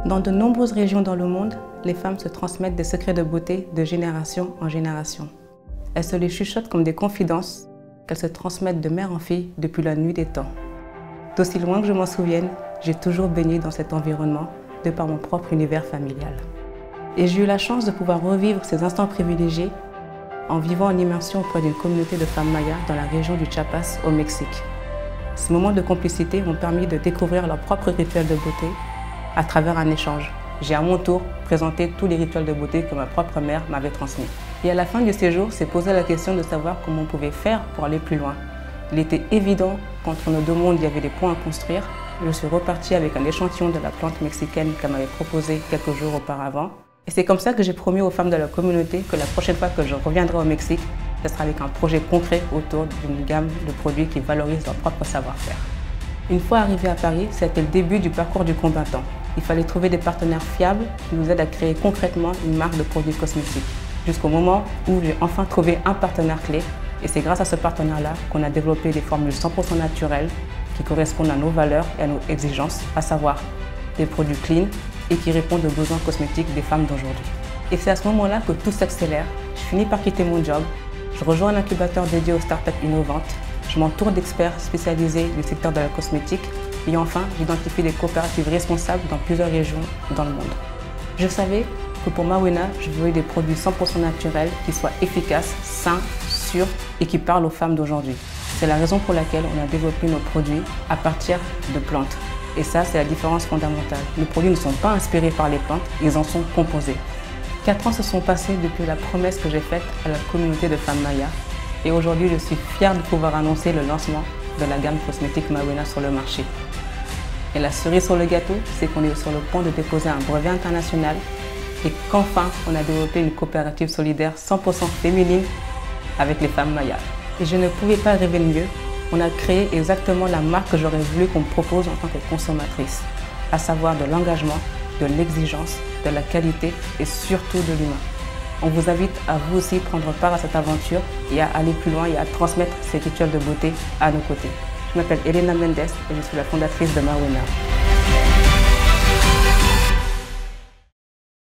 Dans de nombreuses régions dans le monde, les femmes se transmettent des secrets de beauté de génération en génération. Elles se les chuchotent comme des confidences qu'elles se transmettent de mère en fille depuis la nuit des temps. D'aussi loin que je m'en souvienne, j'ai toujours baigné dans cet environnement de par mon propre univers familial. Et j'ai eu la chance de pouvoir revivre ces instants privilégiés en vivant en immersion auprès d'une communauté de femmes mayas dans la région du Chiapas au Mexique. Ces moments de complicité m'ont permis de découvrir leurs propres rituels de beauté à travers un échange. J'ai à mon tour présenté tous les rituels de beauté que ma propre mère m'avait transmis. Et à la fin du séjour, s'est posé la question de savoir comment on pouvait faire pour aller plus loin. Il était évident qu'entre nos deux mondes, il y avait des points à construire. Je suis repartie avec un échantillon de la plante mexicaine qu'elle m'avait proposée quelques jours auparavant. Et c'est comme ça que j'ai promis aux femmes de la communauté que la prochaine fois que je reviendrai au Mexique, ce sera avec un projet concret autour d'une gamme de produits qui valorisent leur propre savoir-faire. Une fois arrivée à Paris, c'était le début du parcours du combattant. Il fallait trouver des partenaires fiables qui nous aident à créer concrètement une marque de produits cosmétiques. Jusqu'au moment où j'ai enfin trouvé un partenaire clé. Et c'est grâce à ce partenaire-là qu'on a développé des formules 100% naturelles qui correspondent à nos valeurs et à nos exigences, à savoir des produits clean et qui répondent aux besoins cosmétiques des femmes d'aujourd'hui. Et c'est à ce moment-là que tout s'accélère. Je finis par quitter mon job, je rejoins un incubateur dédié aux startups innovantes, je m'entoure d'experts spécialisés du secteur de la cosmétique et enfin, j'identifie des coopératives responsables dans plusieurs régions dans le monde. Je savais que pour Mawena, je voulais des produits 100% naturels qui soient efficaces, sains, sûrs et qui parlent aux femmes d'aujourd'hui. C'est la raison pour laquelle on a développé nos produits à partir de plantes. Et ça, c'est la différence fondamentale. Nos produits ne sont pas inspirés par les plantes, ils en sont composés. 4 ans se sont passés depuis la promesse que j'ai faite à la communauté de femmes mayas. Et aujourd'hui, je suis fière de pouvoir annoncer le lancement de la gamme cosmétique Mawena sur le marché. Et la cerise sur le gâteau, c'est qu'on est sur le point de déposer un brevet international et qu'enfin, on a développé une coopérative solidaire 100% féminine avec les femmes mayas. Et je ne pouvais pas rêver de mieux. On a créé exactement la marque que j'aurais voulu qu'on me propose en tant que consommatrice, à savoir de l'engagement, de l'exigence, de la qualité et surtout de l'humain. On vous invite à vous aussi prendre part à cette aventure et à aller plus loin et à transmettre ces rituels de beauté à nos côtés. Je m'appelle Elena Mendes et je suis la fondatrice de Mawena.